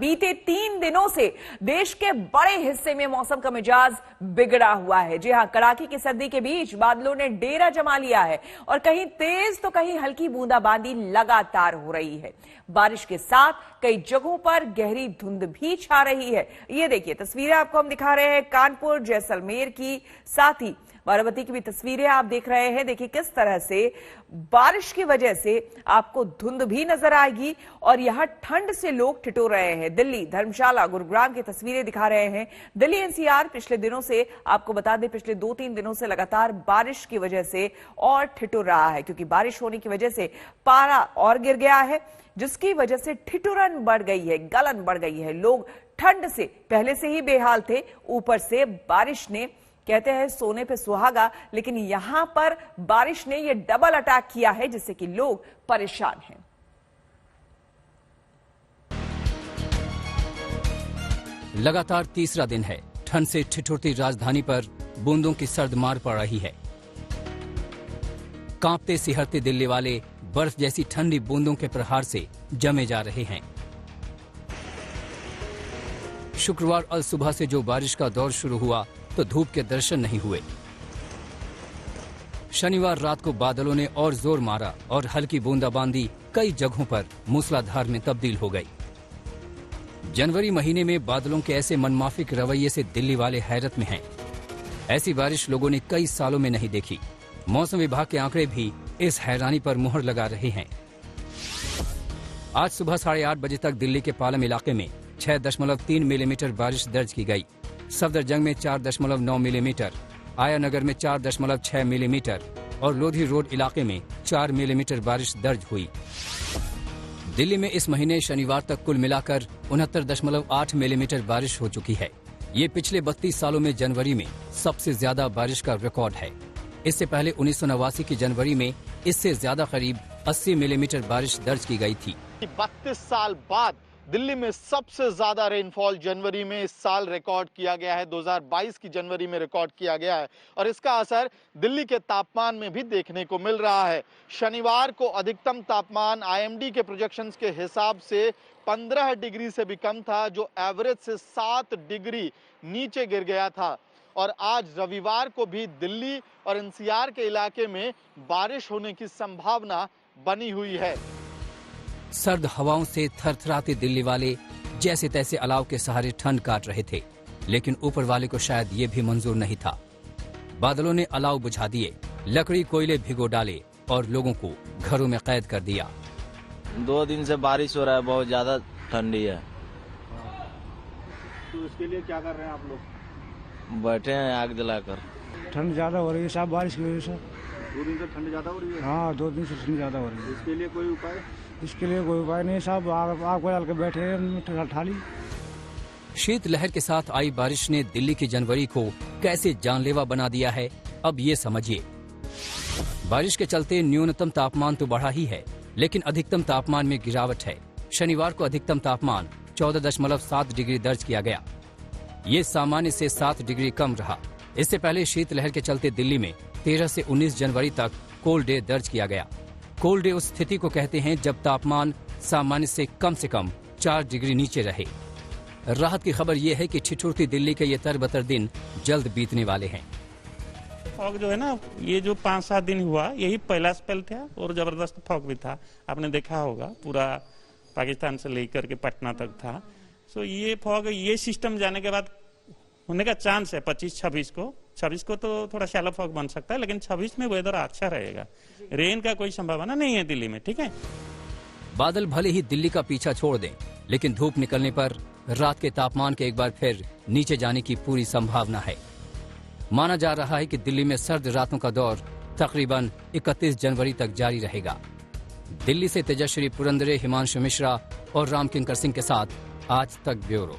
बीते 3 दिनों से देश के बड़े हिस्से में मौसम का मिजाज बिगड़ा हुआ है। जी हां, कड़ाके की सर्दी के बीच बादलों ने डेरा जमा लिया है और कहीं तेज तो कहीं हल्की बूंदाबांदी लगातार हो रही है। बारिश के साथ कई जगहों पर गहरी धुंध भी छा रही है। ये देखिए तस्वीरें आपको हम दिखा रहे हैं कानपुर जैसलमेर की, साथ ही बाराबती की भी तस्वीरें आप देख रहे हैं। देखिए किस तरह से बारिश की वजह से आपको धुंध भी नजर आएगी और यहां ठंड से लोग ठिठुर रहे हैं। दिल्ली, धर्मशाला, गुरुग्राम की तस्वीरें दिखा रहे हैं। दिल्ली एनसीआर पिछले दिनों से, आपको बता दें, पिछले 2-3 दिनों से लगातार बारिश की वजह से और ठिठुर रहा है, क्योंकि बारिश होने की वजह से पारा और गिर गया है, जिसकी वजह से ठिठुरन बढ़ गई है, गलन बढ़ गई है। लोग ठंड से पहले से ही बेहाल थे, ऊपर से बारिश ने, कहते हैं सोने पे सुहागा, लेकिन यहां पर बारिश ने यह डबल अटैक किया है, जिससे कि लोग परेशान हैं। लगातार तीसरा दिन है ठंड से ठिठुरती राजधानी पर बूंदों की सर्द मार पड़ रही है। कांपते सिहरते दिल्ली वाले बर्फ जैसी ठंडी बूंदों के प्रहार से जमे जा रहे हैं। शुक्रवार अल सुबह से जो बारिश का दौर शुरू हुआ तो धूप के दर्शन नहीं हुए। शनिवार रात को बादलों ने और जोर मारा और हल्की बूंदाबांदी कई जगहों पर मूसलाधार में तब्दील हो गई। जनवरी महीने में बादलों के ऐसे मनमाफिक रवैये से दिल्ली वाले हैरत में हैं। ऐसी बारिश लोगों ने कई सालों में नहीं देखी। मौसम विभाग के आंकड़े भी इस हैरानी पर मुहर लगा रहे हैं। आज सुबह 8:30 बजे तक दिल्ली के पालम इलाके में 6.3 मिलीमीटर बारिश दर्ज की गई। सफदरजंग में 4.9 मिलीमीटर, आया नगर में 4.6 मिलीमीटर और लोधी रोड इलाके में 4 मिलीमीटर बारिश दर्ज हुई। दिल्ली में इस महीने शनिवार तक कुल मिलाकर 69.8 मिलीमीटर बारिश हो चुकी है। ये पिछले 32 सालों में जनवरी में सबसे ज्यादा बारिश का रिकॉर्ड है। इससे पहले 1989 की जनवरी में इससे ज्यादा करीब 80 मिलीमीटर बारिश दर्ज की गई थी। 32 साल बाद दिल्ली में सबसे ज्यादा रेनफॉल जनवरी में इस साल रिकॉर्ड किया गया है। 2022 की जनवरी में रिकॉर्ड किया गया है और इसका असर दिल्ली के तापमान में भी देखने को मिल रहा है। शनिवार को अधिकतम तापमान आईएमडी के प्रोजेक्शंस के हिसाब से 15 डिग्री से भी कम था, जो एवरेज से 7 डिग्री नीचे गिर गया था। और आज रविवार को भी दिल्ली और एनसीआर के इलाके में बारिश होने की संभावना बनी हुई है। सर्द हवाओं से थरथराते दिल्ली वाले जैसे तैसे अलाव के सहारे ठंड काट रहे थे, लेकिन ऊपर वाले को शायद ये भी मंजूर नहीं था। बादलों ने अलाव बुझा दिए, लकड़ी कोयले भिगो डाले और लोगों को घरों में कैद कर दिया। 2 दिन से बारिश हो रहा है, बहुत ज्यादा ठंडी है। तो इसके लिए क्या कर रहे हैं आप लोग? बैठे हैं आग जलाकर। ठंड ज्यादा हो रही है साहब, बारिश की वजह से। 2 दिन से ठंड ज्यादा हो रही है? हाँ, 2 दिन से ठंड ज्यादा हो रही है। इसके लिए कोई उपाय? इसके लिए कोई उपाय नहीं साहब, आग को डाल के बैठे हैं ठाली। शीत लहर के साथ आई बारिश ने दिल्ली की जनवरी को कैसे जानलेवा बना दिया है, अब ये समझिए। बारिश के चलते न्यूनतम तापमान तो बढ़ा ही है, लेकिन अधिकतम तापमान में गिरावट है। शनिवार को अधिकतम तापमान 14.7 डिग्री दर्ज किया गया। ये सामान्य से 7 डिग्री कम रहा। इससे पहले शीत लहर के चलते दिल्ली में 13 से 19 जनवरी तक कोल्ड डे दर्ज किया गया। कोल्ड डे उस स्थिति को कहते हैं जब तापमान सामान्य से कम 4 डिग्री नीचे रहे। राहत की खबर यह है कि ठिठुरती दिल्ली के ये तरबतर दिन जल्द बीतने वाले हैं। फॉग जो है ना, ये जो 5-7 दिन हुआ, यही पहला स्पेल था और जबरदस्त फॉग भी था। आपने देखा होगा, पूरा पाकिस्तान से लेकर के पटना तक था। सो ये फॉग, ये सिस्टम जाने के बाद होने का चांस है 25-26 को तो थोड़ा शैलो फॉग बन सकता है, लेकिन 26 में वेदर अच्छा रहेगा। रेन का कोई संभावना नहीं है दिल्ली में, ठीक है। बादल भले ही दिल्ली का पीछा छोड़ दें, लेकिन धूप निकलने पर रात के तापमान के एक बार फिर नीचे जाने की पूरी संभावना है। माना जा रहा है कि दिल्ली में सर्द रातों का दौर तकरीबन 31 जनवरी तक जारी रहेगा। दिल्ली से तेजश्री पुरंदरे, हिमांशु मिश्रा और रामकिंकर सिंह के साथ आज तक ब्यूरो।